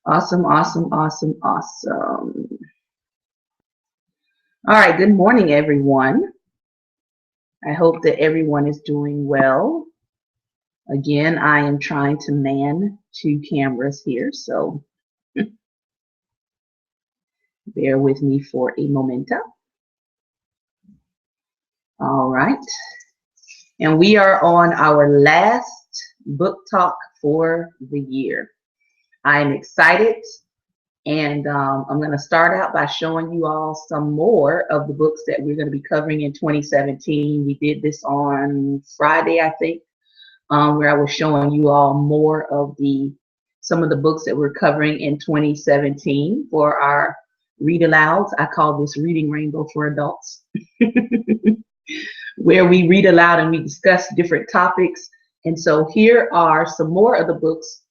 Awesome, awesome, awesome, awesome. All right, good morning, everyone. I hope that everyone is doing well. Again, I am trying to man two cameras here, so bear with me for a momento. All right, and we are on our last book talk for the year. I am excited. And I'm going to start out by showing you all some more of the books that we're going to be covering in 2017. We did this on Friday, I think, where I was showing you all more of some of the books that we're covering in 2017 for our read alouds. I call this Reading Rainbow for Adults, where we read aloud and we discuss different topics. And so here are some more of the books.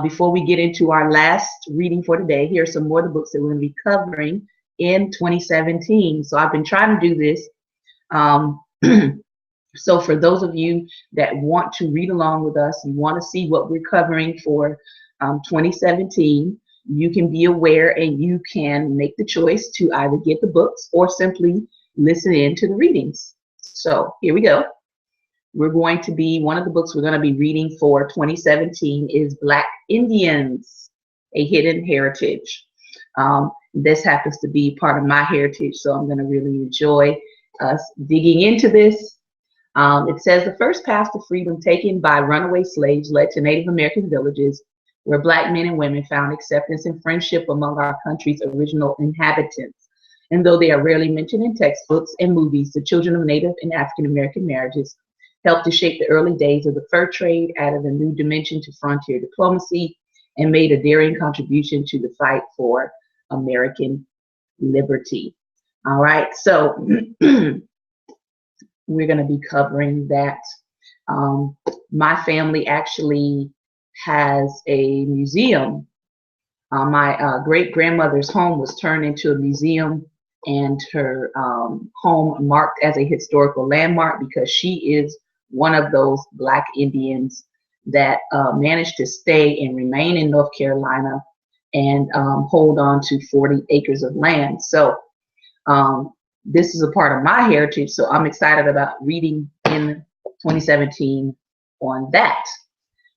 Before we get into our last reading for today, here are some more of the books that we're going to be covering in 2017. So I've been trying to do this. So for those of you that want to read along with us and want to see what we're covering for 2017, you can be aware and you can make the choice to either get the books or simply listen in to the readings. So here we go. One of the books we're going to be reading for 2017 is Black Indians, A Hidden Heritage. This happens to be part of my heritage, so I'm going to really enjoy us digging into this. It says the first path to freedom taken by runaway slaves led to Native American villages where Black men and women found acceptance and friendship among our country's original inhabitants. And though they are rarely mentioned in textbooks and movies, the children of Native and African American marriages helped to shape the early days of the fur trade, added a new dimension to frontier diplomacy, and made a daring contribution to the fight for American liberty. All right, so we're going to be covering that. My family actually has a museum. My great-grandmother's home was turned into a museum, and her home marked as a historical landmark because she is one of those Black Indians that managed to stay and remain in North Carolina and hold on to 40 acres of land. So this is a part of my heritage, so I'm excited about reading in 2017 on that.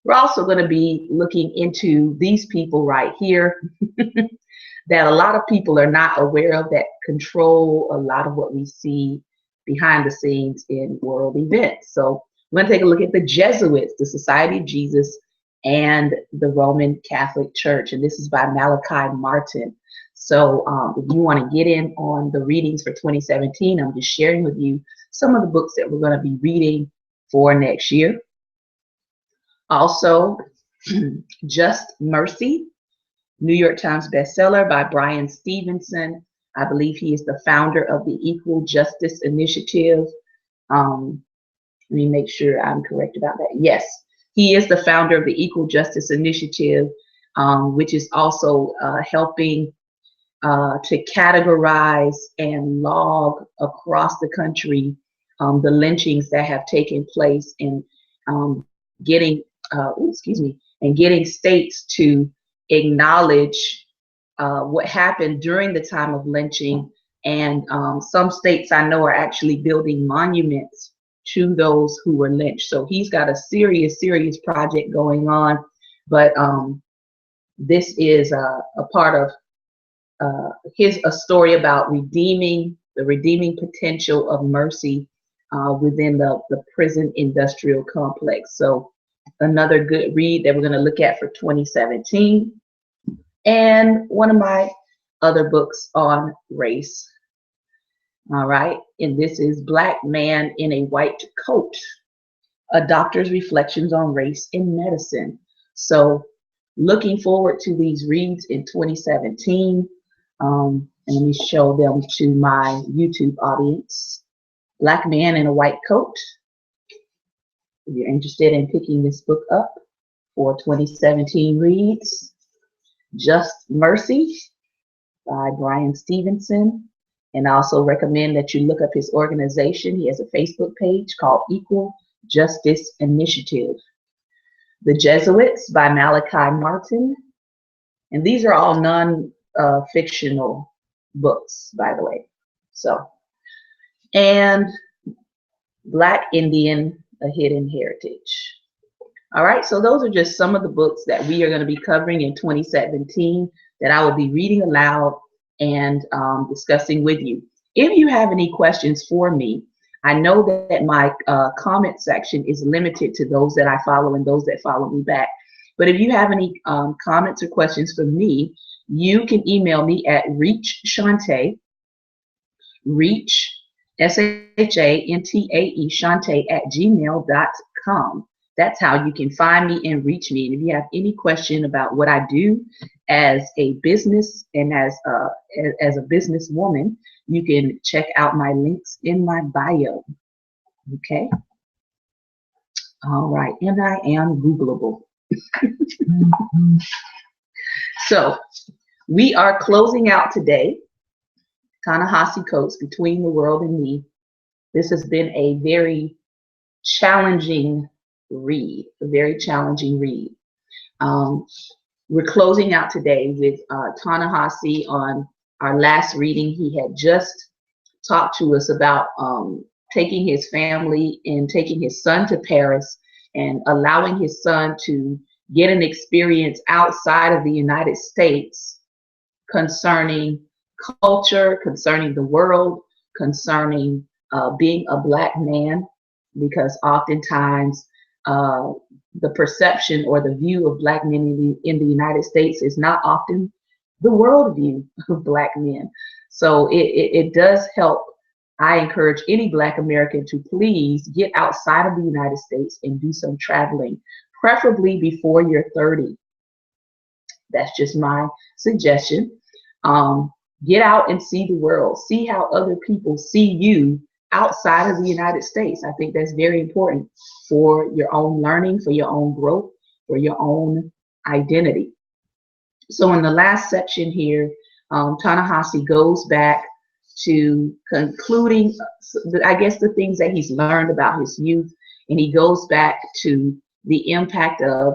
We're also going to be looking into these people right here that a lot of people are not aware of, that control a lot of what we see behind the scenes in world events. So we're going to take a look at the Jesuits, the Society of Jesus, and the Roman Catholic Church. And this is by Malachi Martin. So if you want to get in on the readings for 2017, I'm just sharing with you some of the books that we're going to be reading for next year. Also, Just Mercy, New York Times bestseller by Brian Stevenson. I believe he is the founder of the Equal Justice Initiative. Let me make sure I'm correct about that. Yes, he is the founder of the Equal Justice Initiative, which is also helping to categorize and log across the country the lynchings that have taken place, and getting getting states to acknowledge what happened during the time of lynching. And some states I know are actually building monuments to those who were lynched. So he's got a serious project going on. But this is a part of a story about the redeeming potential of mercy within the prison industrial complex. So another good read that we're going to look at for 2017. And one of my other books on race. All right, and this is Black Man in a White Coat, A Doctor's Reflections on Race in Medicine. So looking forward to these reads in 2017. And let me show them to my YouTube audience. Black Man in a White Coat. If you're interested in picking this book up for 2017 reads, Just Mercy by Brian Stevenson. And I also recommend that you look up his organization. He has a Facebook page called Equal Justice Initiative. The Jesuits by Malachi Martin. And these are all non-fictional books, by the way. So, and Black Indian, A Hidden Heritage. All right, so those are just some of the books that we are going to be covering in 2017 that I will be reading aloud and discussing with you. If you have any questions for me, I know that my comment section is limited to those that I follow and those that follow me back. But if you have any comments or questions for me, you can email me at reachshantae, reach, SHANTAE, Shantae at gmail.com. That's how you can find me and reach me. And if you have any question about what I do as a business and as a businesswoman, you can check out my links in my bio. Okay. All right. And I am Googleable. So we are closing out today. Ta-Nehisi Coates, Between the World and Me. This has been a very challenging read, a very challenging read. We're closing out today with Ta-Nehisi. On our last reading, he had just talked to us about taking his family and taking his son to Paris and allowing his son to get an experience outside of the United States concerning culture, concerning the world, concerning being a Black man, because oftentimes the perception or the view of Black men in the United States is not often the worldview of Black men. So it does help. I encourage any Black American to please get outside of the United States and do some traveling, preferably before you're 30. That's just my suggestion. Get out and see the world. See how other people see you outside of the United States. I think that's very important for your own learning, for your own growth, for your own identity. So in the last section here, Ta-Nehisi goes back to concluding, I guess, the things that he's learned about his youth, and he goes back to the impact of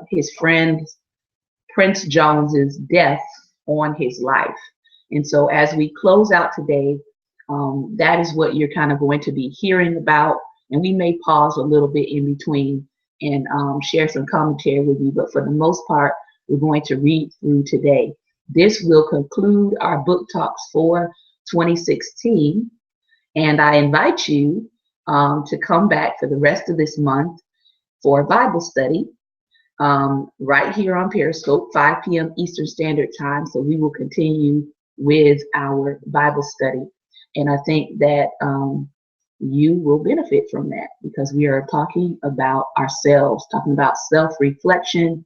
his friend Prince Jones's death on his life. And so as we close out today, that is what you're kind of going to be hearing about. And we may pause a little bit in between and share some commentary with you. But for the most part, we're going to read through today. This will conclude our book talks for 2016. And I invite you to come back for the rest of this month for Bible study right here on Periscope, 5 p.m. Eastern Standard Time. So we will continue with our Bible study. And I think that you will benefit from that, because we are talking about ourselves, talking about self-reflection,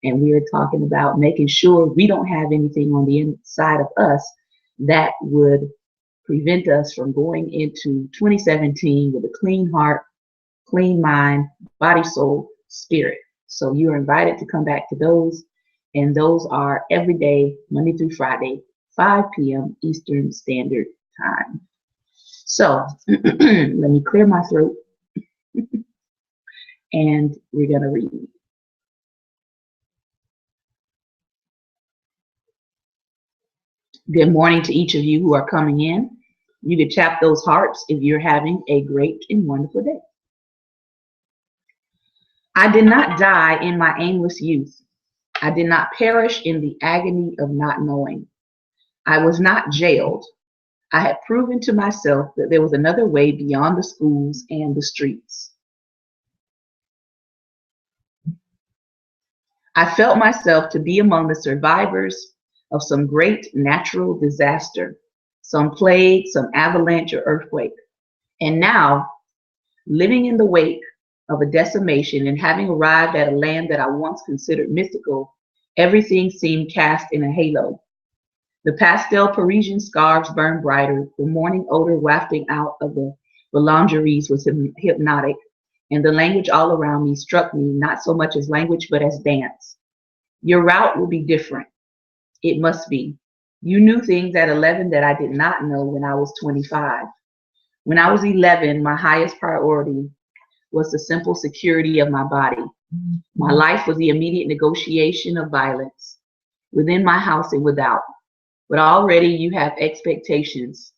and we are talking about making sure we don't have anything on the inside of us that would prevent us from going into 2017 with a clean heart, clean mind, body, soul, spirit. So you are invited to come back to those, and those are every day, Monday through Friday, 5 p.m. Eastern Standard Time. So let me clear my throat and we're going to read. Good morning to each of you who are coming in. You can tap those hearts if you're having a great and wonderful day. I did not die in my aimless youth. I did not perish in the agony of not knowing. I was not jailed. I had proven to myself that there was another way beyond the schools and the streets. I felt myself to be among the survivors of some great natural disaster, some plague, some avalanche or earthquake. And now, living in the wake of a decimation and having arrived at a land that I once considered mystical, everything seemed cast in a halo. The pastel Parisian scarves burned brighter, the morning odor wafting out of the boulangeries was hypnotic, and the language all around me struck me not so much as language but as dance. Your route will be different. It must be. You knew things at 11 that I did not know when I was 25. When I was 11, my highest priority was the simple security of my body. My life was the immediate negotiation of violence. within my house and without. But already you have expectations.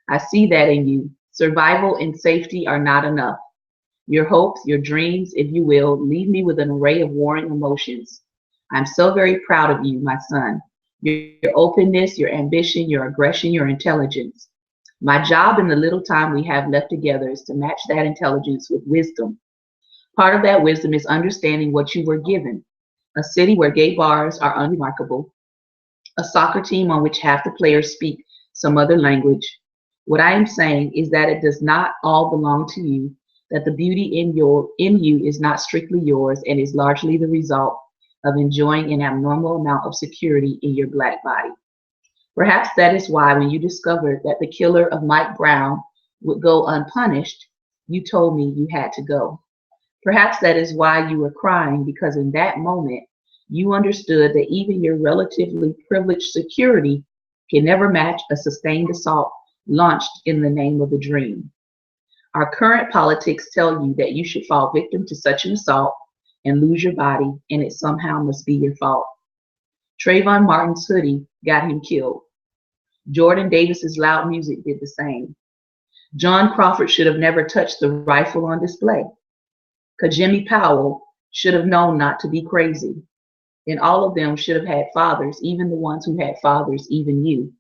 I see that in you. Survival and safety are not enough. Your hopes, your dreams, if you will, leave me with an array of warring emotions. I'm so very proud of you, my son. Your openness, your ambition, your aggression, your intelligence. My job in the little time we have left together is to match that intelligence with wisdom. Part of that wisdom is understanding what you were given. A city where gay bars are unremarkable, a soccer team on which half the players speak some other language. What I am saying is that it does not all belong to you, that the beauty in you is not strictly yours and is largely the result of enjoying an abnormal amount of security in your black body. Perhaps that is why when you discovered that the killer of Mike Brown would go unpunished, you told me you had to go. Perhaps that is why you were crying, because in that moment you understood that even your relatively privileged security can never match a sustained assault launched in the name of a dream. Our current politics tell you that you should fall victim to such an assault and lose your body, and it somehow must be your fault. Trayvon Martin's hoodie got him killed. Jordan Davis's loud music did the same. John Crawford should have never touched the rifle on display. Jimmy Powell should have known not to be crazy. And all of them should have had fathers, even the ones who had fathers, even you.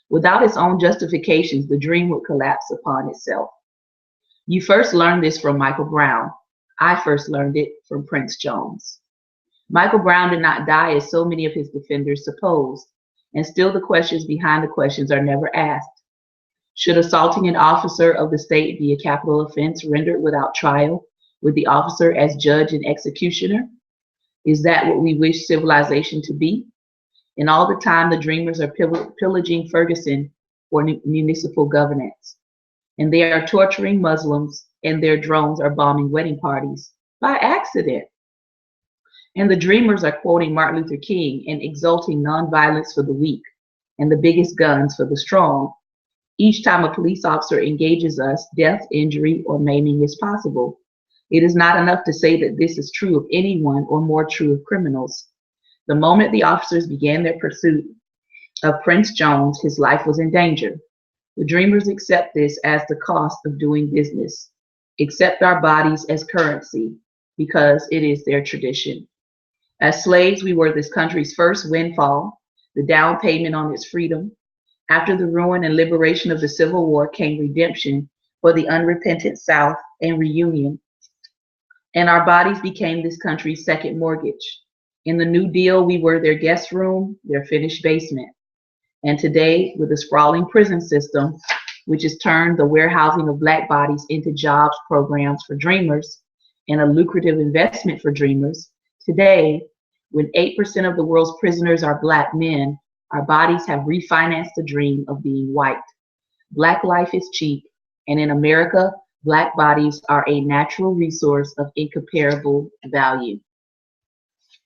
Without its own justifications, the dream would collapse upon itself. You first learned this from Michael Brown. I first learned it from Prince Jones. Michael Brown did not die as so many of his defenders supposed, and still the questions behind the questions are never asked. Should assaulting an officer of the state be a capital offense rendered without trial, with the officer as judge and executioner? Is that what we wish civilization to be? And all the time the dreamers are pillaging Ferguson for municipal governance. And they are torturing Muslims, and their drones are bombing wedding parties by accident. And the dreamers are quoting Martin Luther King and exalting nonviolence for the weak and the biggest guns for the strong. Each time a police officer engages us, death, injury, or maiming is possible. It is not enough to say that this is true of anyone, or more true of criminals. The moment the officers began their pursuit of Prince Jones, his life was in danger. The dreamers accept this as the cost of doing business, accept our bodies as currency, because it is their tradition. As slaves, we were this country's first windfall, the down payment on its freedom. After the ruin and liberation of the Civil War came redemption for the unrepentant South and reunion. And our bodies became this country's second mortgage. In the New Deal, we were their guest room, their finished basement. And today, with a sprawling prison system, which has turned the warehousing of black bodies into jobs programs for dreamers and a lucrative investment for dreamers, today, when 8% of the world's prisoners are black men, our bodies have refinanced the dream of being white. Black life is cheap, and in America, black bodies are a natural resource of incomparable value.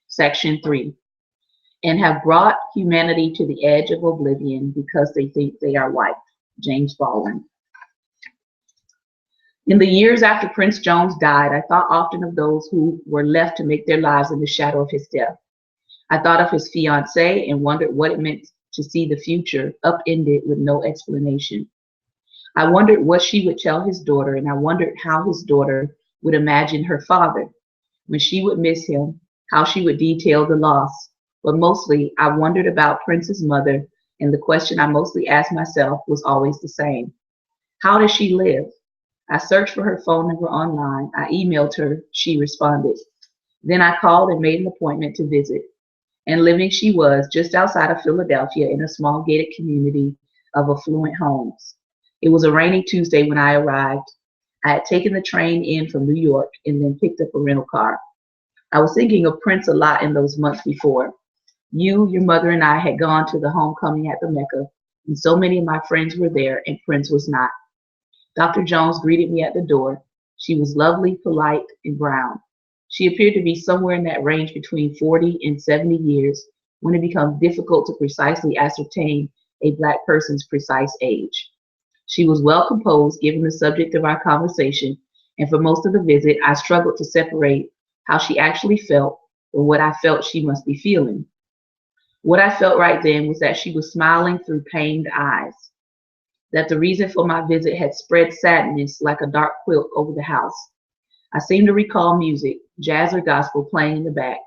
Section 3. And have brought humanity to the edge of oblivion because they think they are white. James Baldwin. In the years after Prince Jones died, I thought often of those who were left to make their lives in the shadow of his death. I thought of his fiancée and wondered what it meant to see the future upended with no explanation. I wondered what she would tell his daughter, and I wondered how his daughter would imagine her father, when she would miss him, how she would detail the loss. But mostly, I wondered about Prince's mother, and the question I mostly asked myself was always the same. How does she live? I searched for her phone number online. I emailed her. She responded. Then I called and made an appointment to visit. And living she was, just outside of Philadelphia in a small gated community of affluent homes. It was a rainy Tuesday when I arrived. I had taken the train in from New York and then picked up a rental car. I was thinking of Prince a lot in those months before. You, your mother, and I had gone to the homecoming at the Mecca, and so many of my friends were there, and Prince was not. Dr. Jones greeted me at the door. She was lovely, polite, and brown. She appeared to be somewhere in that range between 40 and 70 years, when it becomes difficult to precisely ascertain a black person's precise age. She was well composed, given the subject of our conversation, and for most of the visit, I struggled to separate how she actually felt from what I felt she must be feeling. What I felt right then was that she was smiling through pained eyes, that the reason for my visit had spread sadness like a dark quilt over the house. I seemed to recall music, jazz or gospel, playing in the back,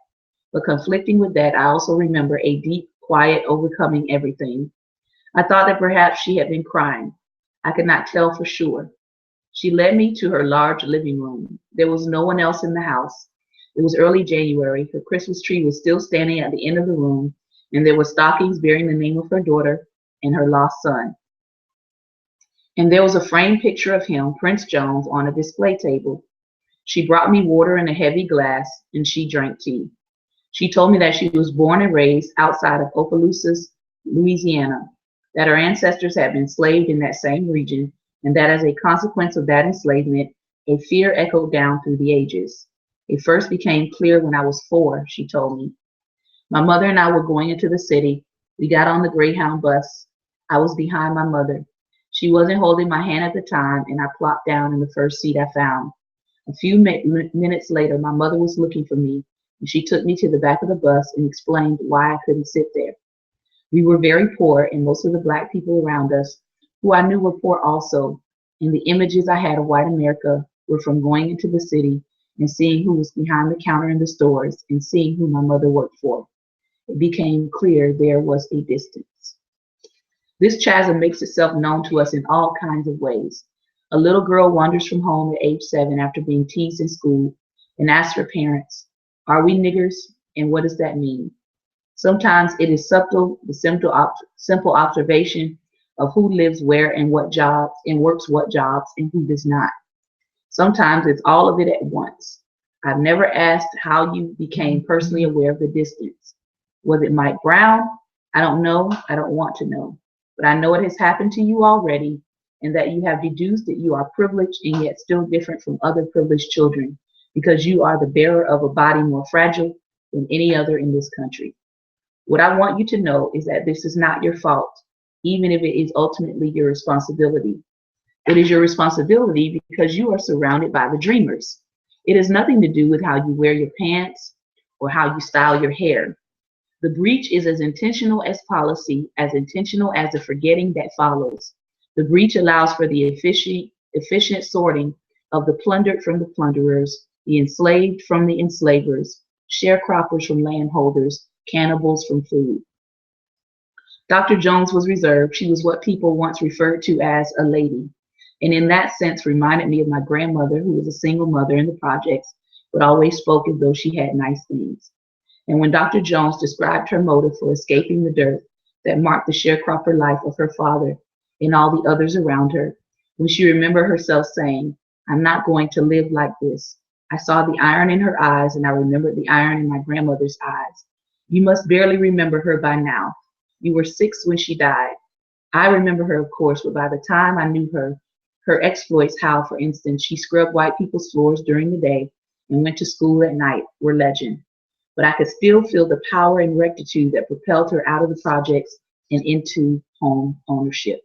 but conflicting with that, I also remember a deep, quiet overcoming everything. I thought that perhaps she had been crying. I could not tell for sure. She led me to her large living room. There was no one else in the house. It was early January. Her Christmas tree was still standing at the end of the room, and there were stockings bearing the name of her daughter and her lost son. And there was a framed picture of him, Prince Jones, on a display table. She brought me water in a heavy glass, and she drank tea. She told me that she was born and raised outside of Opelousas, Louisiana, that her ancestors had been enslaved in that same region, and that as a consequence of that enslavement, a fear echoed down through the ages. It first became clear when I was 4, she told me. My mother and I were going into the city. We got on the Greyhound bus. I was behind my mother. She wasn't holding my hand at the time, and I plopped down in the first seat I found. A few minutes later, my mother was looking for me, and she took me to the back of the bus and explained why I couldn't sit there. We were very poor, and most of the black people around us, who I knew were poor also, and the images I had of white America were from going into the city and seeing who was behind the counter in the stores and seeing who my mother worked for. It became clear there was a distance. This chasm makes itself known to us in all kinds of ways. A little girl wanders from home at age 7 after being teased in school and asks her parents, "Are we niggers? And what does that mean?" Sometimes it is subtle, the simple observation of who lives where and what jobs and works what jobs and who does not. Sometimes it's all of it at once. I've never asked how you became personally aware of the distance. Was it Mike Brown? I don't know. I don't want to know. But I know it has happened to you already, and that you have deduced that you are privileged and yet still different from other privileged children because you are the bearer of a body more fragile than any other in this country. What I want you to know is that this is not your fault, even if it is ultimately your responsibility. It is your responsibility because you are surrounded by the dreamers. It has nothing to do with how you wear your pants or how you style your hair. The breach is as intentional as policy, as intentional as the forgetting that follows. The breach allows for the efficient sorting of the plundered from the plunderers, the enslaved from the enslavers, sharecroppers from landholders, cannibals from food. Dr. Jones was reserved. She was what people once referred to as a lady, and in that sense reminded me of my grandmother, who was a single mother in the projects, but always spoke as though she had nice things. And when Dr. Jones described her motive for escaping the dirt that marked the sharecropper life of her father and all the others around her, when she remembered herself saying, "I'm not going to live like this," I saw the iron in her eyes, and I remembered the iron in my grandmother's eyes. You must barely remember her by now. You were 6 when she died. I remember her, of course, but by the time I knew her, her exploits, how, for instance, she scrubbed white people's floors during the day and went to school at night, were legend. But I could still feel the power and rectitude that propelled her out of the projects and into home ownership.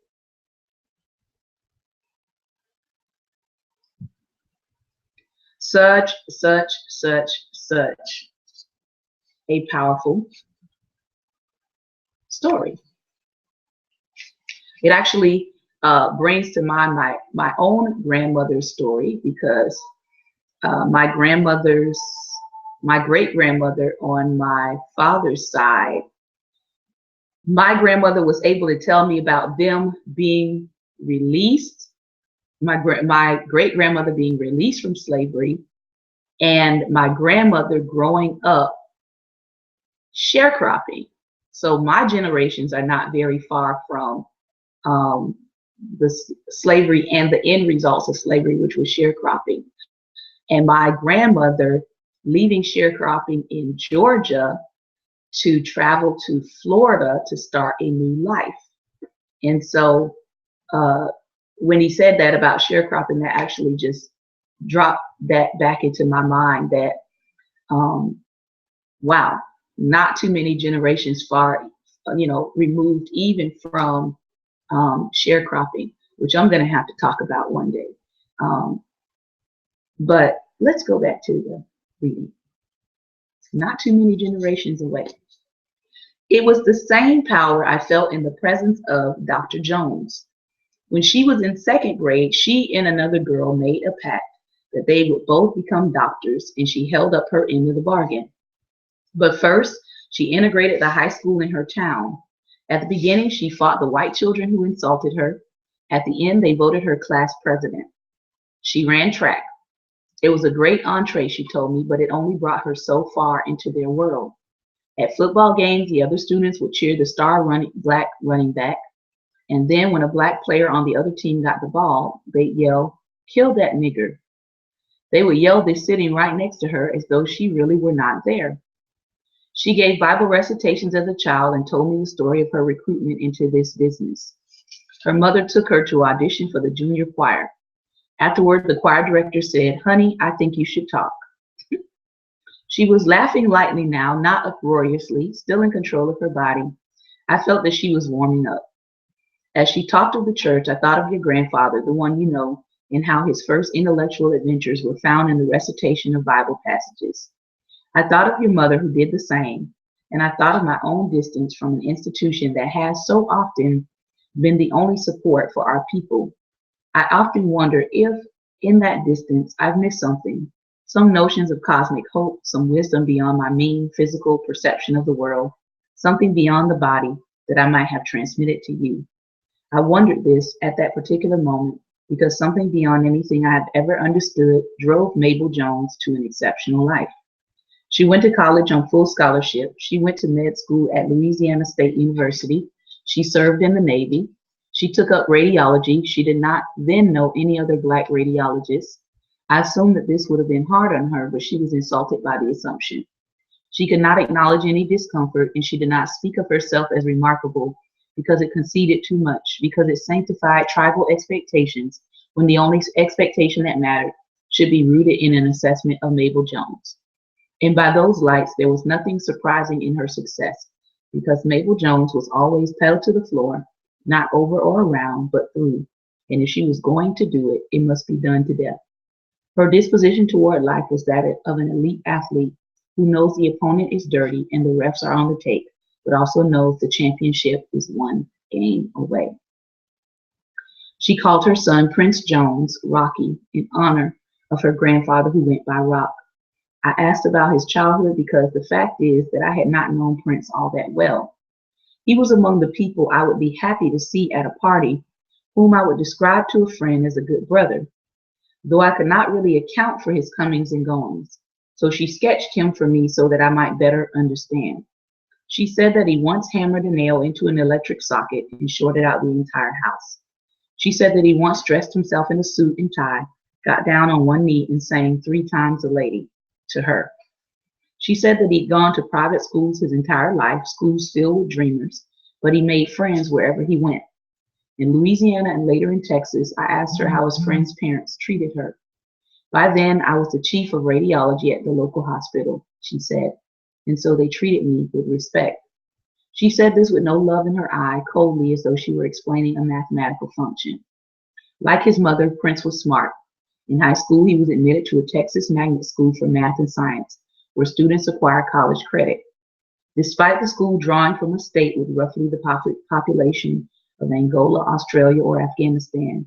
Such a powerful story. It actually brings to mind my own grandmother's story because my grandmother's, my great grandmother on my father's side, my grandmother was able to tell me about them being released, my great grandmother being released from slavery, and my grandmother growing up sharecropping. So my generations are not very far from um, the slavery and the end results of slavery, which was sharecropping. And my grandmother leaving sharecropping in Georgia to travel to Florida to start a new life. And so uh, when he said that about sharecropping, that actually just dropped that back into my mind that, wow, not too many generations far, removed even from sharecropping, which I'm going to have to talk about one day. But let's go back to the reading. Not too many generations away. It was the same power I felt in the presence of Dr. Jones. When she was in second grade, she and another girl made a pact that they would both become doctors, and she held up her end of the bargain. But first, she integrated the high school in her town. At the beginning, she fought the white children who insulted her. At the end, they voted her class president. She ran track. It was a great entree, she told me, but it only brought her so far into their world. At football games, the other students would cheer the black running back, and then when a black player on the other team got the ball, they'd yell, "Kill that nigger." They would yell this sitting right next to her as though she really were not there. She gave Bible recitations as a child and told me the story of her recruitment into this business. Her mother took her to audition for the junior choir. Afterward, the choir director said, "Honey, I think you should talk." She was laughing lightly now, not uproariously, still in control of her body. I felt that she was warming up. As she talked of the church, I thought of your grandfather, the one you know, and how his first intellectual adventures were found in the recitation of Bible passages. I thought of your mother who did the same, and I thought of my own distance from an institution that has so often been the only support for our people. I often wonder if, in that distance, I've missed something, some notions of cosmic hope, some wisdom beyond my mean physical perception of the world, something beyond the body that I might have transmitted to you. I wondered this at that particular moment because something beyond anything I have ever understood drove Mabel Jones to an exceptional life. She went to college on full scholarship. She went to med school at Louisiana State University. She served in the Navy. She took up radiology. She did not then know any other black radiologists. I assumed that this would have been hard on her, but she was insulted by the assumption. She could not acknowledge any discomfort, and she did not speak of herself as remarkable because it conceded too much, because it sanctified tribal expectations when the only expectation that mattered should be rooted in an assessment of Mabel Jones. And by those lights, there was nothing surprising in her success, because Mabel Jones was always pedal to the floor, not over or around, but through. And if she was going to do it, it must be done to death. Her disposition toward life was that of an elite athlete who knows the opponent is dirty and the refs are on the tape, but also knows the championship is one game away. She called her son Prince Jones, Rocky, in honor of her grandfather who went by Rock. I asked about his childhood because the fact is that I had not known Prince all that well. He was among the people I would be happy to see at a party, whom I would describe to a friend as a good brother, though I could not really account for his comings and goings. So she sketched him for me so that I might better understand. She said that he once hammered a nail into an electric socket and shorted out the entire house. She said that he once dressed himself in a suit and tie, got down on one knee and sang 3 times a lady to her. She said that he'd gone to private schools his entire life, schools filled with dreamers, but he made friends wherever he went. In Louisiana and later in Texas, I asked her how his friends' parents treated her. By then, I was the chief of radiology at the local hospital, she said, and so they treated me with respect. She said this with no love in her eye, coldly as though she were explaining a mathematical function. Like his mother, Prince was smart. In high school, he was admitted to a Texas magnet school for math and science, where students acquire college credit. Despite the school drawing from a state with roughly the population of Angola, Australia, or Afghanistan,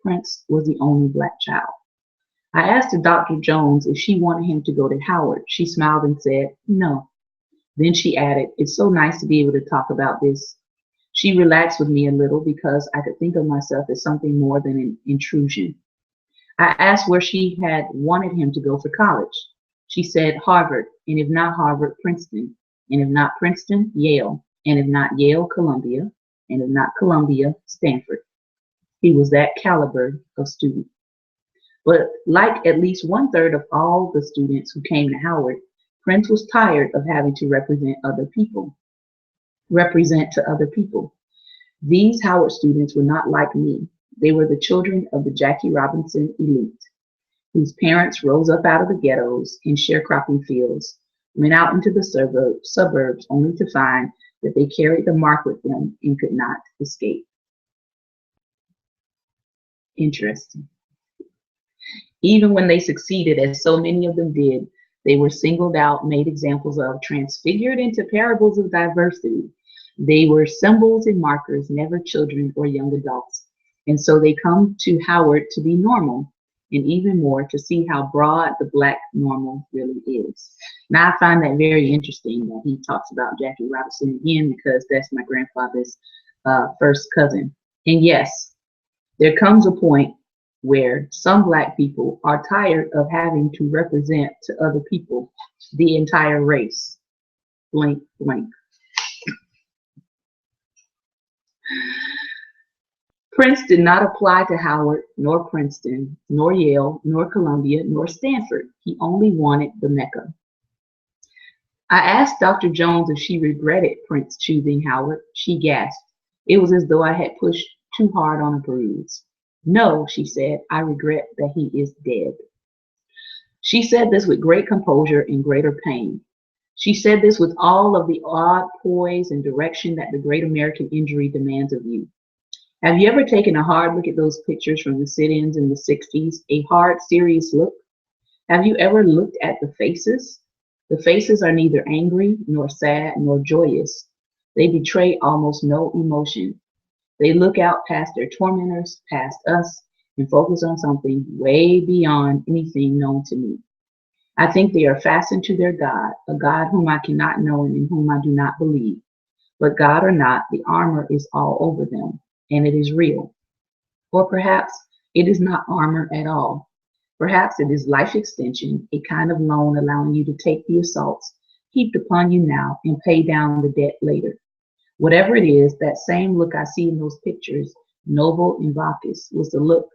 Prince was the only black child. I asked Dr. Jones if she wanted him to go to Howard. She smiled and said, no. Then she added, it's so nice to be able to talk about this. She relaxed with me a little because I could think of myself as something more than an intrusion. I asked where she had wanted him to go for college. She said Harvard, and if not Harvard, Princeton, and if not Princeton, Yale, and if not Yale, Columbia, and if not Columbia, Stanford. He was that caliber of student. But like at least 1/3 of all the students who came to Howard, Prince was tired of having to represent to other people. These Howard students were not like me. They were the children of the Jackie Robinson elite, whose parents rose up out of the ghettos in sharecropping fields, went out into the suburbs only to find that they carried the mark with them and could not escape. Interesting. Even when they succeeded, as so many of them did, They were singled out, made examples of, transfigured into parables of diversity. They were symbols and markers, never children or young adults. And so they come to Howard to be normal, and even more to see how broad the Black normal really is. Now, I find that very interesting that he talks about Jackie Robinson again, because that's my grandfather's first cousin. And yes, there comes a point where some Black people are tired of having to represent to other people the entire race. Blank, blank. Prince did not apply to Howard, nor Princeton, nor Yale, nor Columbia, nor Stanford. He only wanted the Mecca. I asked Dr. Jones if she regretted Prince choosing Howard. She gasped. It was as though I had pushed too hard on a bruise. No, she said, I regret that he is dead. She said this with great composure and greater pain. She said this with all of the odd poise and direction that the great American injury demands of you. Have you ever taken a hard look at those pictures from the sit-ins in the 60s? A hard, serious look? Have you ever looked at the faces? The faces are neither angry, nor sad, nor joyous. They betray almost no emotion. They look out past their tormentors, past us, and focus on something way beyond anything known to me. I think they are fastened to their God, a God whom I cannot know and in whom I do not believe. But God or not, the armor is all over them, and it is real. Or perhaps it is not armor at all. Perhaps it is life extension, a kind of loan allowing you to take the assaults heaped upon you now and pay down the debt later. Whatever it is, that same look I see in those pictures, noble and vacuous, was the look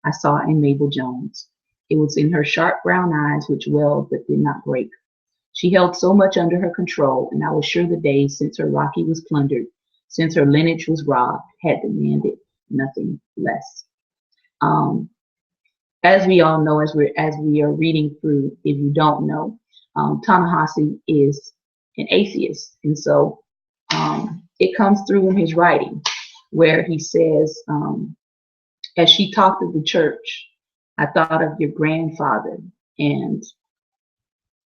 I saw in Mabel Jones. It was in her sharp brown eyes, which welled but did not break. She held so much under her control, and I was sure the days since her Rocky was plundered, since her lineage was robbed, had demanded nothing less. As we all know, as we are reading through, if you don't know, Ta-Nehisi is an atheist, and so it comes through in his writing, where he says, as she talked of the church, I thought of your grandfather, and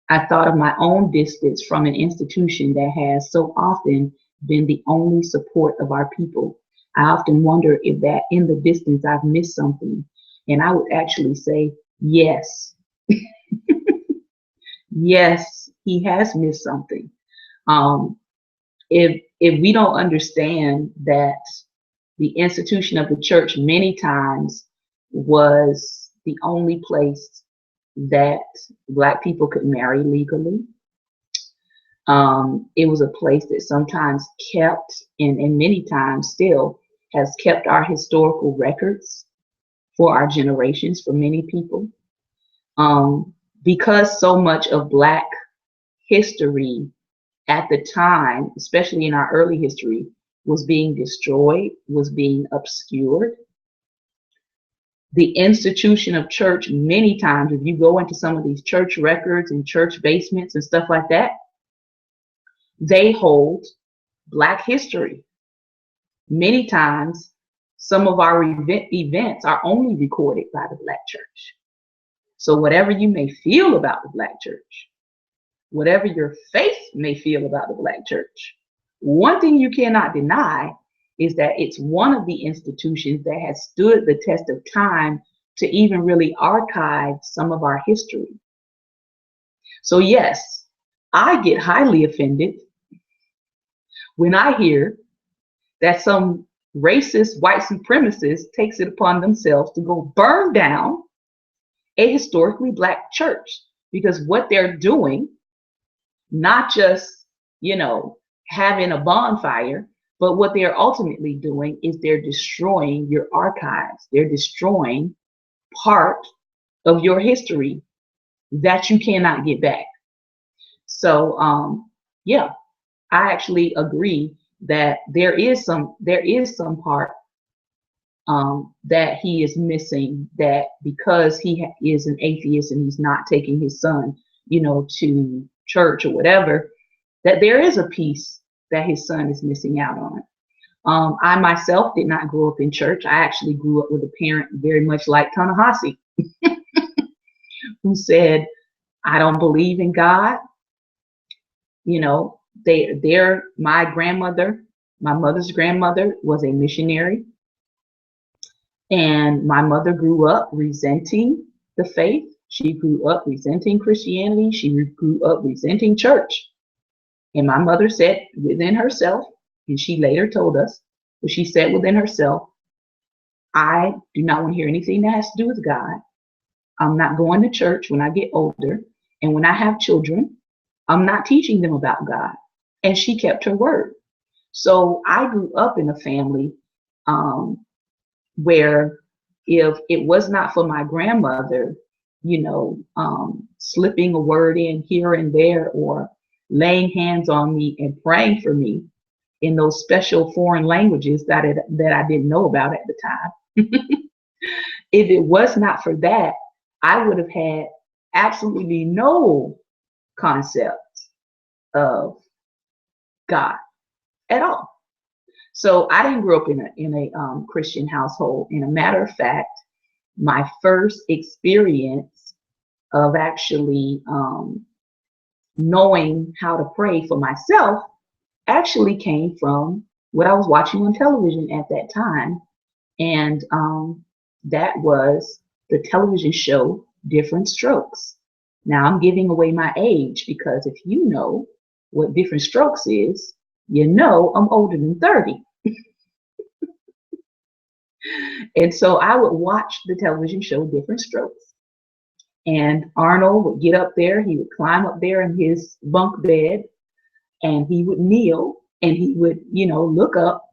I thought of my own distance from an institution that has so often been the only support of our people. I often wonder if that in the distance I've missed something. And I would actually say, yes. Yes, he has missed something. If we don't understand that the institution of the church many times was the only place that Black people could marry legally. It was a place that sometimes kept, and many times still has kept, our historical records for our generations, for many people. Because so much of Black history at the time, especially in our early history, was being destroyed, was being obscured. The institution of church, many times, if you go into some of these church records and church basements and stuff like that, they hold Black history. Many times, some of our events are only recorded by the Black church. So whatever you may feel about the Black church, whatever your faith may feel about the Black church, one thing you cannot deny is that it's one of the institutions that has stood the test of time to even really archive some of our history. So yes, I get highly offended when I hear that some racist white supremacist takes it upon themselves to go burn down a historically Black church, because what they're doing, not just, having a bonfire, but what they're ultimately doing is they're destroying your archives. They're destroying part of your history that you cannot get back. So yeah, I actually agree that there is some part that he is missing, that because he is an atheist and he's not taking his son, to church or whatever, that there is a piece that his son is missing out on. I myself did not grow up in church. I actually grew up with a parent very much like Ta-Nehisi, who said, I don't believe in God. You know, my grandmother, my mother's grandmother was a missionary, and my mother grew up resenting the faith. She grew up resenting Christianity. She grew up resenting church. And my mother said within herself, and she later told us, but she said within herself, I do not want to hear anything that has to do with God. I'm not going to church when I get older. And when I have children, I'm not teaching them about God. And she kept her word. So I grew up in a family um, where if it was not for my grandmother, slipping a word in here and there, or laying hands on me and praying for me in those special foreign languages that I didn't know about at the time. If it was not for that, I would have had absolutely no concept of God at all. So I didn't grow up in a Christian household. And a matter of fact, my first experience of actually knowing how to pray for myself actually came from what I was watching on television at that time. And that was the television show Different Strokes. Now I'm giving away my age, because if you know what Different Strokes is, you know I'm older than 30. And so I would watch the television show Different Strokes. And Arnold would get up there, he would climb up there in his bunk bed, and he would kneel, and he would, look up,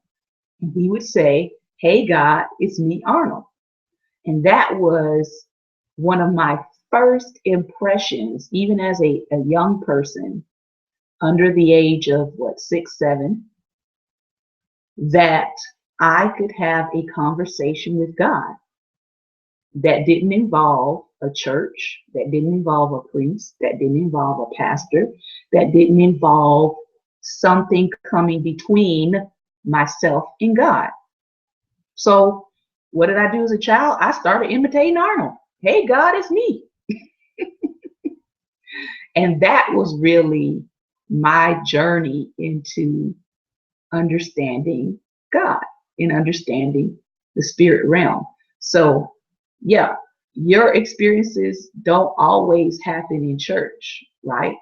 and he would say, "Hey God, it's me, Arnold." And that was one of my first impressions, even as a young person under the age of 6, 7, that I could have a conversation with God that didn't involve a church, that didn't involve a priest, that didn't involve a pastor, that didn't involve something coming between myself and God. So what did I do as a child? I started imitating Arnold. Hey, God, it's me. And that was really my journey into understanding God and understanding the spirit realm. So, yeah, your experiences don't always happen in church, right?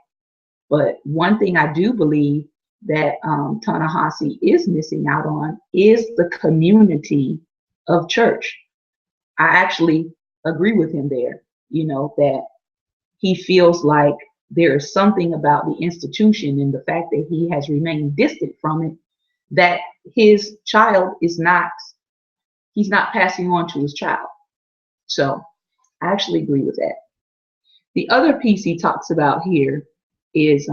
But one thing I do believe that Ta-Nehisi is missing out on is the community of church. I actually agree with him there, that he feels like there is something about the institution and the fact that he has remained distant from it, that his child he's not passing on to his child. So I actually agree with that. The other piece he talks about here is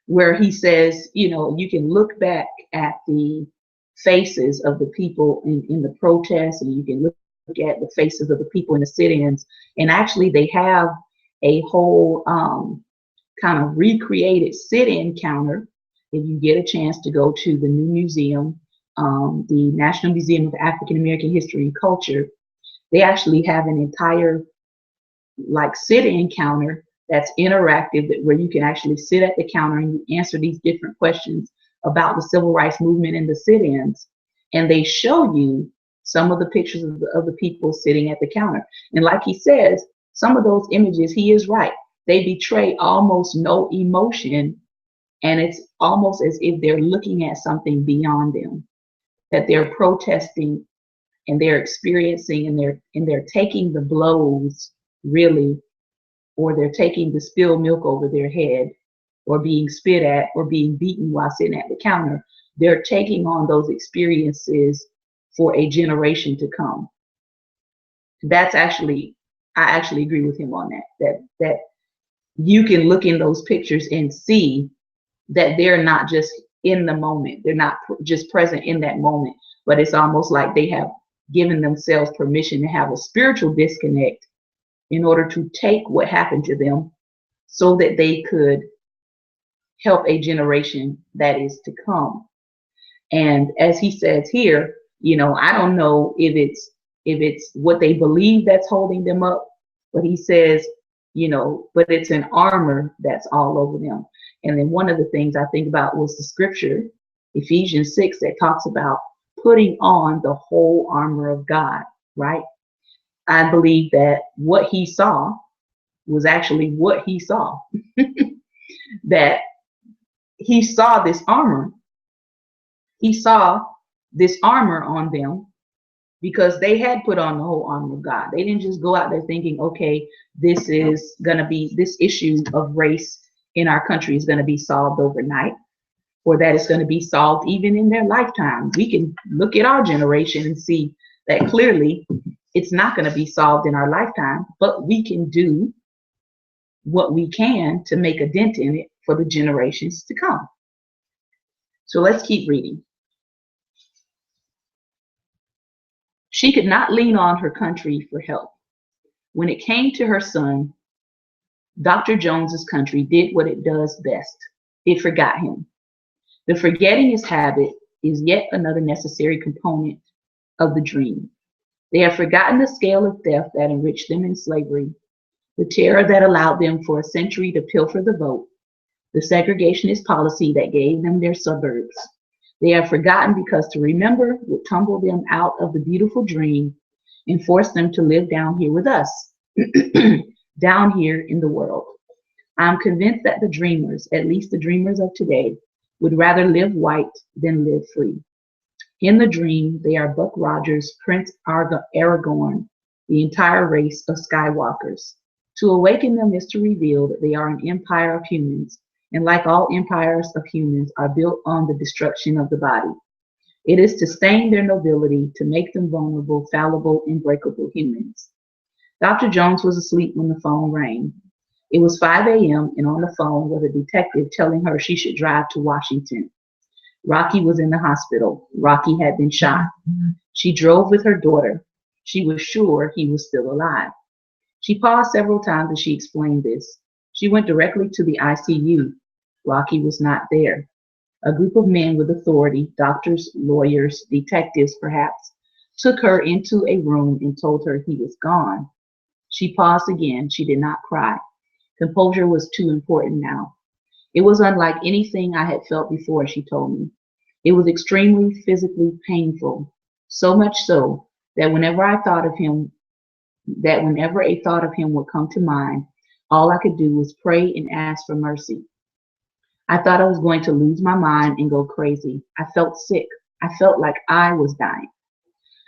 where he says, you can look back at the faces of the people in the protests, and you can look at the faces of the people in the sit-ins, and actually they have a whole kind of recreated sit-in counter. If you get a chance to go to the new museum, the National Museum of African American History and Culture, they actually have an entire sit-in counter that's interactive, where you can actually sit at the counter and you answer these different questions about the civil rights movement and the sit-ins, and they show you some of the pictures of the people sitting at the counter. And like he says, some of those images, he is right, they betray almost no emotion, and it's almost as if they're looking at something beyond them, that they're protesting and they're experiencing, and they're taking the blows, really, or they're taking the spilled milk over their head, or being spit at, or being beaten while sitting at the counter. They're taking on those experiences for a generation to come. I actually agree with him on that you can look in those pictures and see that they're not just in the moment. They're not just present in that moment, but it's almost like they have given themselves permission to have a spiritual disconnect in order to take what happened to them so that they could help a generation that is to come. And as he says here, I don't know if it's what they believe that's holding them up, But he says, but it's an armor that's all over them. And then one of the things I think about was the scripture, Ephesians 6, that talks about putting on the whole armor of God, right? I believe that what he saw was actually what he saw. That he saw this armor. He saw this armor on them because they had put on the whole armor of God. They didn't just go out there thinking, okay, this issue of race in our country is going to be solved overnight, or that it's going to be solved even in their lifetime. We can look at our generation and see that clearly it's not going to be solved in our lifetime, but we can do what we can to make a dent in it for the generations to come. So let's keep reading. She could not lean on her country for help. When it came to her son, Dr. Jones's country did what it does best. It forgot him. The forgetting his habit is yet another necessary component of the dream. They have forgotten the scale of theft that enriched them in slavery, the terror that allowed them for a century to pilfer the vote, the segregationist policy that gave them their suburbs. They have forgotten because to remember would tumble them out of the beautiful dream and force them to live down here with us, down here in the world. I'm convinced that the dreamers, at least the dreamers of today, would rather live white than live free. In the dream, they are Buck Rogers, Prince Aragorn, the entire race of Skywalkers. To awaken them is to reveal that they are an empire of humans, and like all empires of humans, are built on the destruction of the body. It is to stain their nobility, to make them vulnerable, fallible, and breakable humans. Dr. Jones was asleep when the phone rang. It was 5 a.m., and on the phone was a detective telling her she should drive to Washington. Rocky was in the hospital. Rocky had been shot. She drove with her daughter. She was sure he was still alive. She paused several times as she explained this. She went directly to the ICU. Rocky was not there. A group of men with authority, doctors, lawyers, detectives perhaps, took her into a room and told her he was gone. She paused again. She did not cry. Composure was too important now. It was unlike anything I had felt before, she told me. It was extremely physically painful, so much so that whenever a thought of him would come to mind, all I could do was pray and ask for mercy. I thought I was going to lose my mind and go crazy. I felt sick. I felt like I was dying.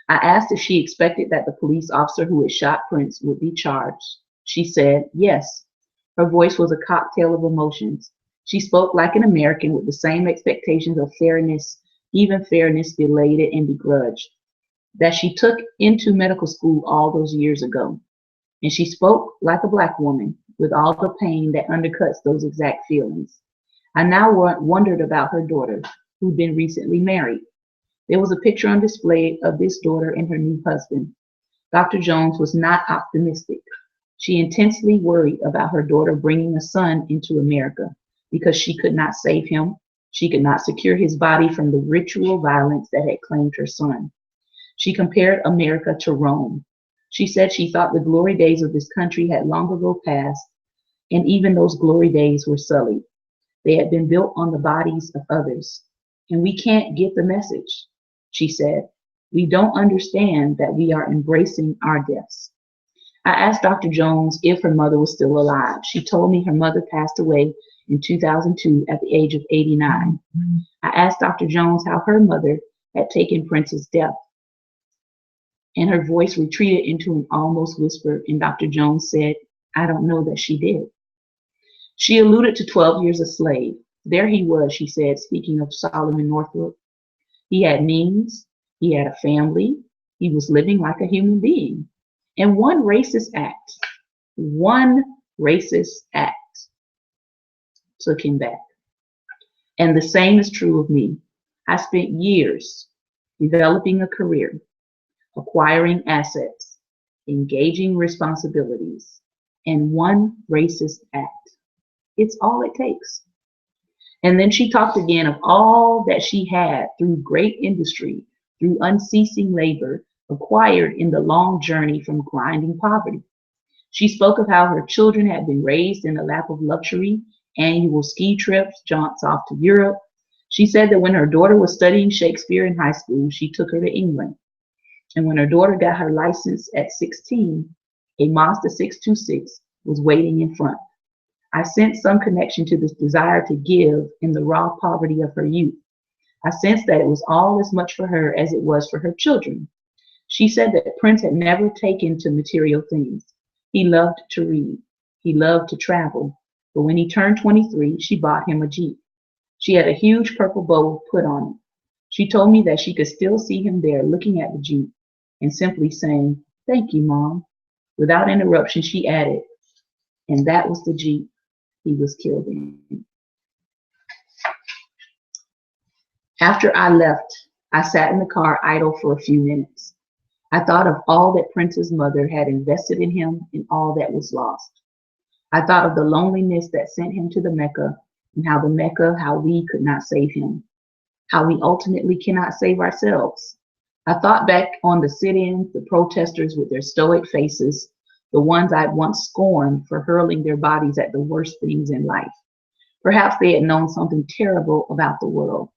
I asked if she expected that the police officer who had shot Prince would be charged. She said yes. Her voice was a cocktail of emotions. She spoke like an American with the same expectations of fairness, even fairness belated and begrudged, that she took into medical school all those years ago. And she spoke like a Black woman, with all the pain that undercuts those exact feelings. I now wondered about her daughter, who'd been recently married. There was a picture on display of this daughter and her new husband. Dr. Jones was not optimistic. She intensely worried about her daughter bringing a son into America because she could not save him. She could not secure his body from the ritual violence that had claimed her son. She compared America to Rome. She said she thought the glory days of this country had long ago passed, and even those glory days were sullied. They had been built on the bodies of others. And we can't get the message, she said. We don't understand that we are embracing our deaths. I asked Dr. Jones if her mother was still alive. She told me her mother passed away in 2002 at the age of 89. I asked Dr. Jones how her mother had taken Prince's death, and her voice retreated into an almost whisper, and Dr. Jones said, I don't know that she did. She alluded to 12 years a slave. There he was, she said, speaking of Solomon Northup. He had means, he had a family, he was living like a human being. And one racist act took him back. And the same is true of me. I spent years developing a career, acquiring assets, engaging responsibilities, and one racist act. It's all it takes. And then she talked again of all that she had through great industry, through unceasing labor, acquired in the long journey from grinding poverty. She spoke of how her children had been raised in the lap of luxury, annual ski trips, jaunts off to Europe. She said that when her daughter was studying Shakespeare in high school, she took her to England. And when her daughter got her license at 16, a Mazda 626 was waiting in front. I sensed some connection to this desire to give in the raw poverty of her youth. I sensed that it was all as much for her as it was for her children. She said that Prince had never taken to material things. He loved to read. He loved to travel. But when he turned 23, she bought him a Jeep. She had a huge purple bow put on it. She told me that she could still see him there looking at the Jeep and simply saying, "Thank you, Mom." Without interruption, she added, "And that was the Jeep he was killed in." After I left, I sat in the car idle for a few minutes. I thought of all that Prince's mother had invested in him and all that was lost. I thought of the loneliness that sent him to the Mecca and how we could not save him, how we ultimately cannot save ourselves. I thought back on the sit-ins, the protesters with their stoic faces, the ones I'd once scorned for hurling their bodies at the worst things in life. Perhaps they had known something terrible about the world.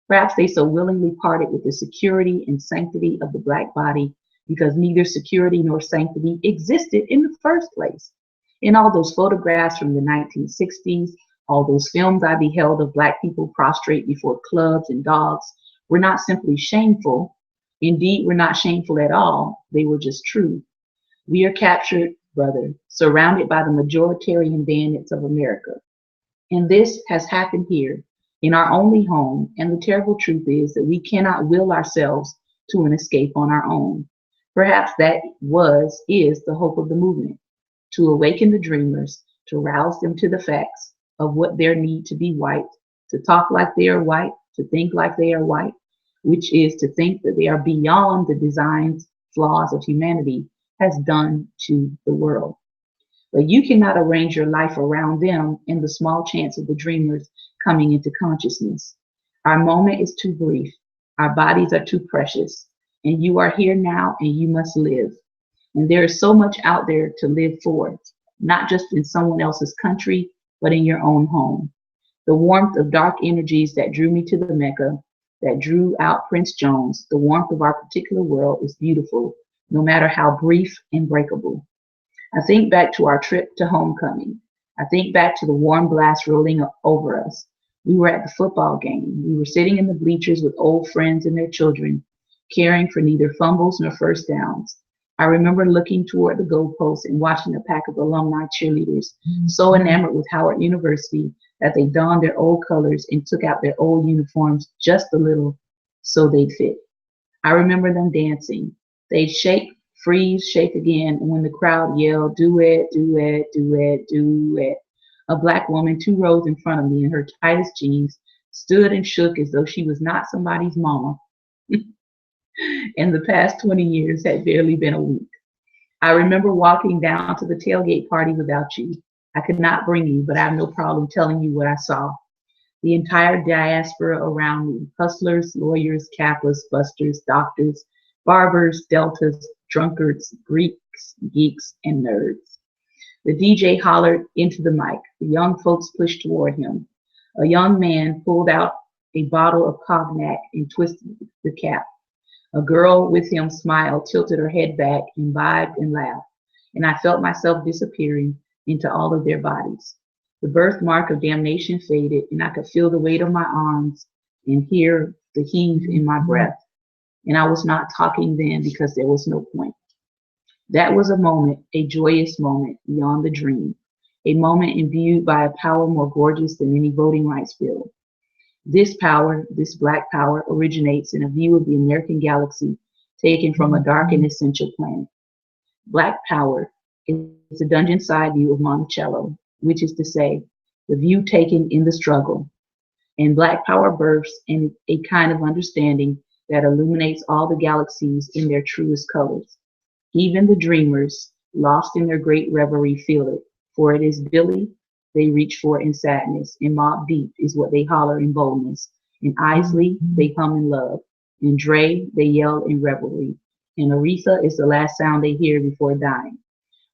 Perhaps they so willingly parted with the security and sanctity of the black body because neither security nor sanctity existed in the first place. In all those photographs from the 1960s, all those films I beheld of black people prostrate before clubs and dogs were not simply shameful. Indeed, were not shameful at all. They were just true. We are captured, brother, surrounded by the majoritarian bandits of America. And this has happened here in our only home. And the terrible truth is that we cannot will ourselves to an escape on our own. Perhaps that is the hope of the movement, to awaken the dreamers, to rouse them to the facts of what their need to be white, to talk like they are white, to think like they are white, which is to think that they are beyond the design's flaws of humanity has done to the world. But you cannot arrange your life around them in the small chance of the dreamers coming into consciousness. Our moment is too brief. Our bodies are too precious. And you are here now and you must live. And there is so much out there to live for, not just in someone else's country, but in your own home. The warmth of dark energies that drew me to the Mecca, that drew out Prince Jones, the warmth of our particular world is beautiful, no matter how brief and breakable. I think back to our trip to homecoming. I think back to the warm blast rolling over us. We were at the football game. We were sitting in the bleachers with old friends and their children, caring for neither fumbles nor first downs. I remember looking toward the goalposts and watching a pack of alumni cheerleaders, so enamored with Howard University that they donned their old colors and took out their old uniforms just a little so they'd fit. I remember them dancing. They'd shake, freeze, shake again, and when the crowd yelled, "Do it, do it, do it, do it," a black woman 2 rows in front of me in her tightest jeans stood and shook as though she was not somebody's mama. And the past 20 years had barely been a week. I remember walking down to the tailgate party without you. I could not bring you, but I have no problem telling you what I saw. The entire diaspora around me, hustlers, lawyers, Kappas, busters, doctors, barbers, deltas, drunkards, Greeks, geeks, and nerds. The DJ hollered into the mic. The young folks pushed toward him. A young man pulled out a bottle of cognac and twisted the cap. A girl with him smiled, tilted her head back, imbibed and laughed, and I felt myself disappearing into all of their bodies. The birthmark of damnation faded, and I could feel the weight of my arms and hear the heave in my breath. And I was not talking then because there was no point. That was a moment, a joyous moment beyond the dream, a moment imbued by a power more gorgeous than any voting rights bill. This power, this black power, originates in a view of the American galaxy taken from a dark and essential planet. Black power is a dungeon side view of Monticello, which is to say, the view taken in the struggle. And black power births in a kind of understanding that illuminates all the galaxies in their truest colors. Even the dreamers, lost in their great reverie, feel it, for it is Billy they reach for in sadness, and Mobb Deep is what they holler in boldness, and Isley they hum in love, and Dre they yell in revelry, and Aretha is the last sound they hear before dying.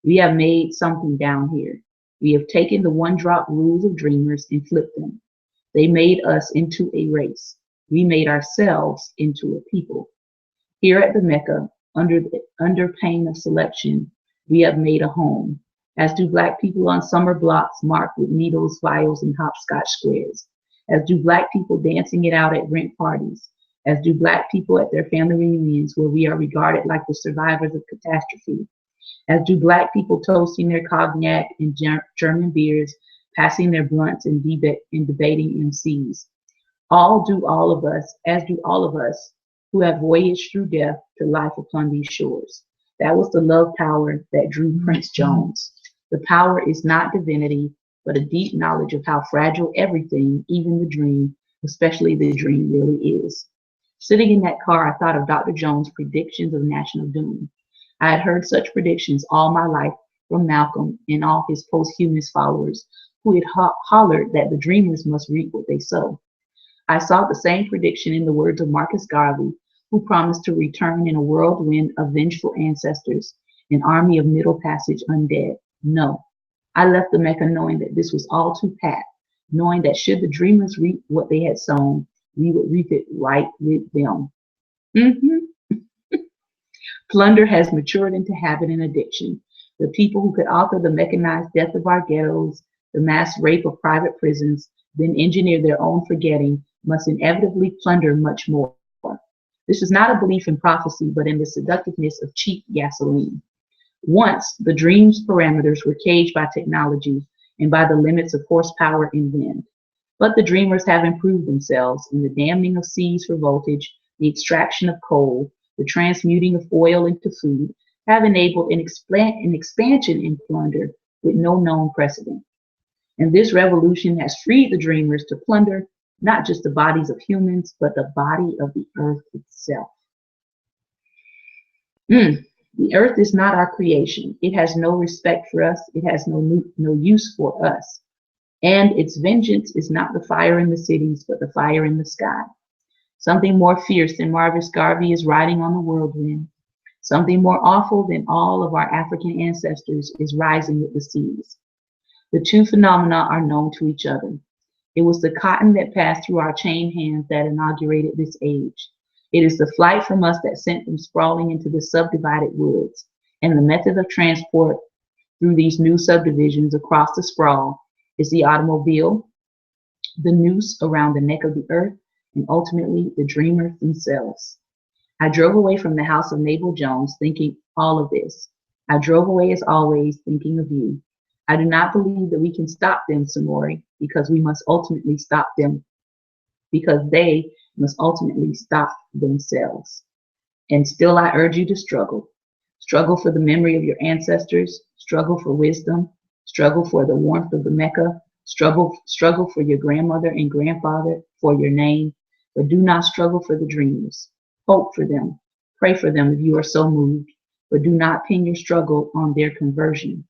We have made something down here. We have taken the one drop rules of dreamers and flipped them. They made us into a race. We made ourselves into a people. Here at the Mecca, under pain of selection, we have made a home, as do black people on summer blocks marked with needles, vials, and hopscotch squares, as do black people dancing it out at rent parties, as do black people at their family reunions where we are regarded like the survivors of catastrophe, as do black people toasting their cognac and German beers, passing their blunts and debating MCs. All do all of us, as do all of us who have voyaged through death to life upon these shores. That was the love power that drew Prince Jones. The power is not divinity, but a deep knowledge of how fragile everything, even the dream, especially the dream, really is. Sitting in that car, I thought of Dr. Jones' predictions of national doom. I had heard such predictions all my life from Malcolm and all his posthumous followers, who had hollered that the dreamers must reap what they sow. I saw the same prediction in the words of Marcus Garvey, who promised to return in a whirlwind of vengeful ancestors, an army of Middle Passage undead. No, I left the Mecca knowing that this was all too pat, knowing that should the dreamers reap what they had sown, we would reap it right with them. Mhm. Plunder has matured into habit and addiction. The people who could author the mechanized death of our ghettos, the mass rape of private prisons, then engineer their own forgetting, must inevitably plunder much more. This is not a belief in prophecy, but in the seductiveness of cheap gasoline. Once, the dream's parameters were caged by technology and by the limits of horsepower and wind. But the dreamers have improved themselves in the damming of seas for voltage, the extraction of coal, the transmuting of oil into food, have enabled an expansion in plunder with no known precedent. And this revolution has freed the dreamers to plunder not just the bodies of humans, but the body of the earth itself. The earth is not our creation. It has no respect for us. It has no use for us. And its vengeance is not the fire in the cities, but the fire in the sky. Something more fierce than Marcus Garvey is riding on the whirlwind. Something more awful than all of our African ancestors is rising with the seas. The two phenomena are known to each other. It was the cotton that passed through our chained hands that inaugurated this age. It is the flight from us that sent them sprawling into the subdivided woods. And the method of transport through these new subdivisions across the sprawl is the automobile, the noose around the neck of the earth, and ultimately the dreamers themselves. I drove away from the house of Mabel Jones thinking all of this. I drove away as always thinking of you. I do not believe that we can stop them, Samori, because we must ultimately stop them, because they must ultimately stop themselves. And still I urge you to struggle. Struggle for the memory of your ancestors, struggle for wisdom, struggle for the warmth of the Mecca, struggle for your grandmother and grandfather, for your name, but do not struggle for the dreamers. Hope for them. Pray for them if you are so moved, but do not pin your struggle on their conversion.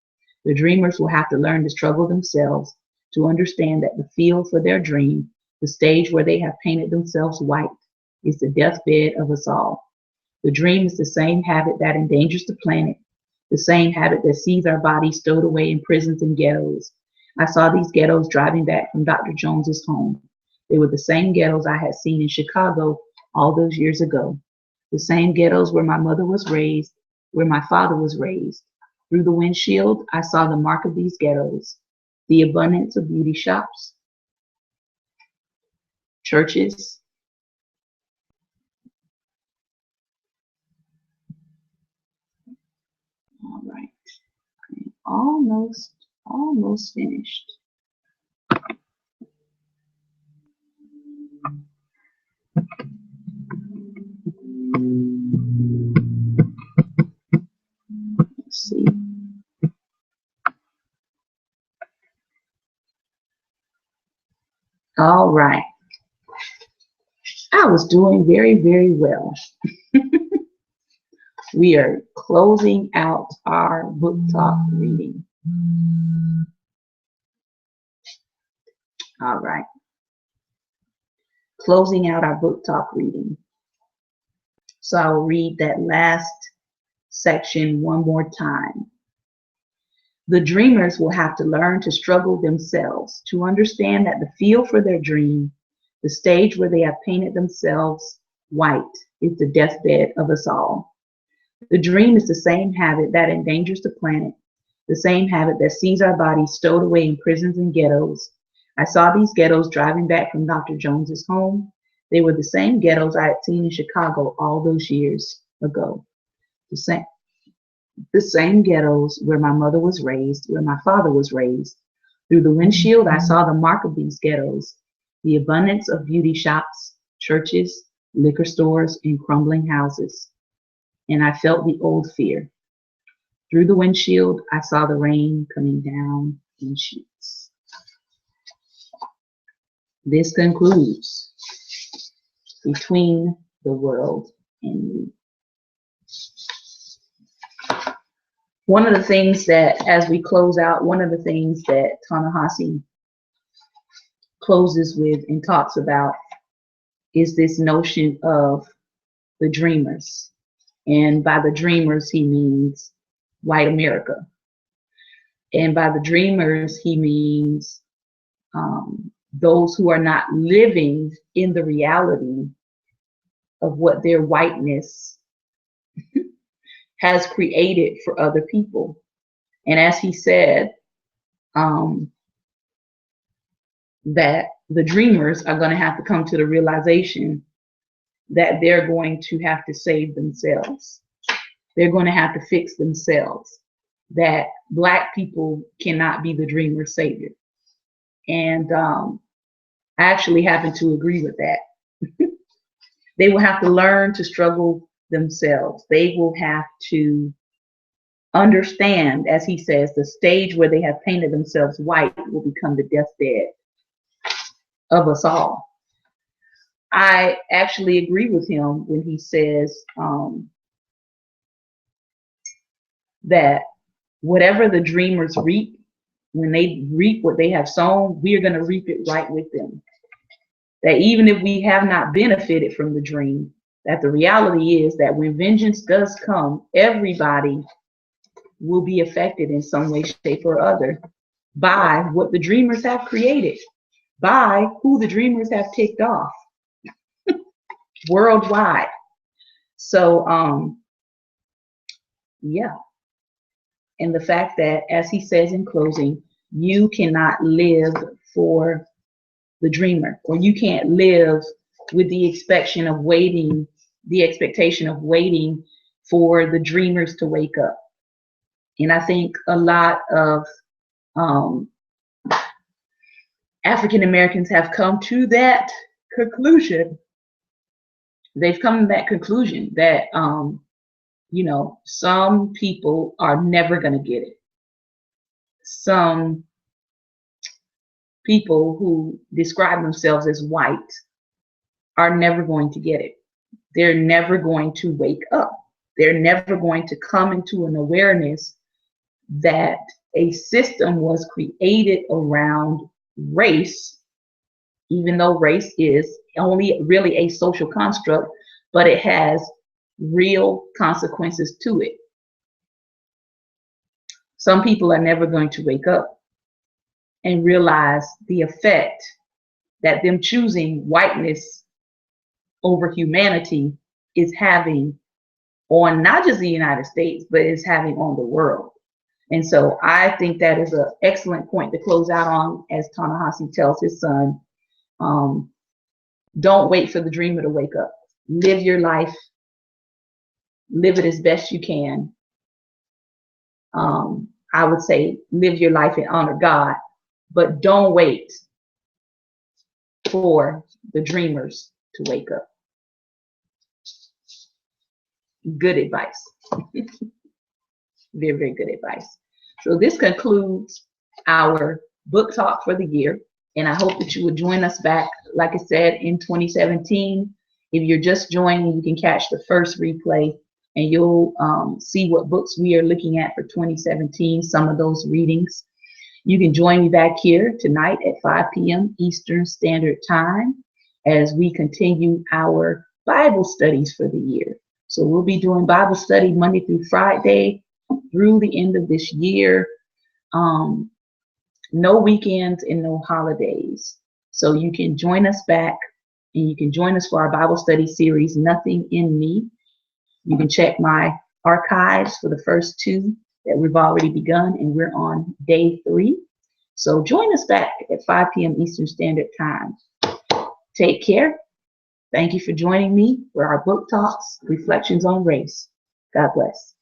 The dreamers will have to learn to struggle themselves to understand that the field for their dream, the stage where they have painted themselves white, is the deathbed of us all. The dream is the same habit that endangers the planet, the same habit that sees our bodies stowed away in prisons and ghettos. I saw these ghettos driving back from Dr. Jones's home. They were the same ghettos I had seen in Chicago all those years ago. The same ghettos where my mother was raised, where my father was raised. Through the windshield, I saw the mark of these ghettos, the abundance of beauty shops, churches, all right, almost finished. Let's see. All right. I was doing very, very well. We are closing out our book talk reading. All right. Closing out our book talk reading. So I'll read that last section one more time. The dreamers will have to learn to struggle themselves, to understand that the field for their dream, the stage where they have painted themselves white, is the deathbed of us all. The dream is the same habit that endangers the planet, the same habit that sees our bodies stowed away in prisons and ghettos. I saw these ghettos driving back from Dr. Jones's home. They were the same ghettos I had seen in Chicago all those years ago. The same ghettos where my mother was raised, where my father was raised. Through the windshield, I saw the mark of these ghettos, the abundance of beauty shops, churches, liquor stores, and crumbling houses. And I felt the old fear. Through the windshield, I saw the rain coming down in sheets. This concludes Between the World and Me. One of the things that, as we close out, one of the things that Ta-Nehisi closes with and talks about is this notion of the dreamers. And by the dreamers, he means white America. And by the dreamers, he means those who are not living in the reality of what their whiteness has created for other people. And as he said, that the dreamers are going to have to come to the realization that they're going to have to save themselves. They're going to have to fix themselves. That Black people cannot be the dreamer's savior. And I actually happen to agree with that. They will have to learn to struggle themselves. They will have to understand, as he says, the stage where they have painted themselves white will become the deathbed of us all. I actually agree with him when he says that whatever the dreamers reap, when they reap what they have sown, we are going to reap it right with them. That even if we have not benefited from the dream, that the reality is that when vengeance does come, everybody will be affected in some way, shape, or other by what the dreamers have created, by who the dreamers have ticked off worldwide. So, yeah. And the fact that, as he says in closing, you cannot live for the dreamer, or you can't live with the expectation of waiting for the dreamers to wake up. And I think a lot of African Americans have come to that conclusion. They've come to that conclusion that, you know, some people are never going to get it. Some people who describe themselves as white are never going to get it. They're never going to wake up. They're never going to come into an awareness that a system was created around race, even though race is only really a social construct, but it has real consequences to it. Some people are never going to wake up and realize the effect that them choosing whiteness over humanity is having on not just the United States, but is having on the world. And so I think that is an excellent point to close out on, as Ta-Nehisi tells his son, don't wait for the dreamer to wake up. Live your life. Live it as best you can. I would say live your life and honor God, but don't wait for the dreamers to wake up. Good advice. Very, very good advice. So this concludes our book talk for the year. And I hope that you will join us back, like I said, in 2017. If you're just joining, you can catch the first replay and you'll see what books we are looking at for 2017, some of those readings. You can join me back here tonight at 5 p.m. Eastern Standard Time as we continue our Bible studies for the year. So we'll be doing Bible study Monday through Friday through the end of this year. Um, no weekends and no holidays. So you can join us back and you can join us for our Bible study series, Nothing in Me. You can check my archives for the first two that we've already begun, and we're on day 3. So join us back at 5 p.m. Eastern Standard Time. Take care. Thank you for joining me for our book talks, Reflections on Race. God bless.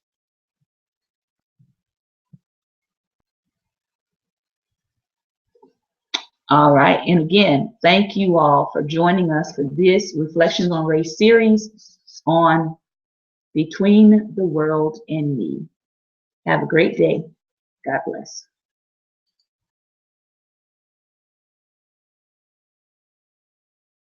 All right. And again, thank you all for joining us for this Reflections on Race series on Between the World and Me. Have a great day. God bless.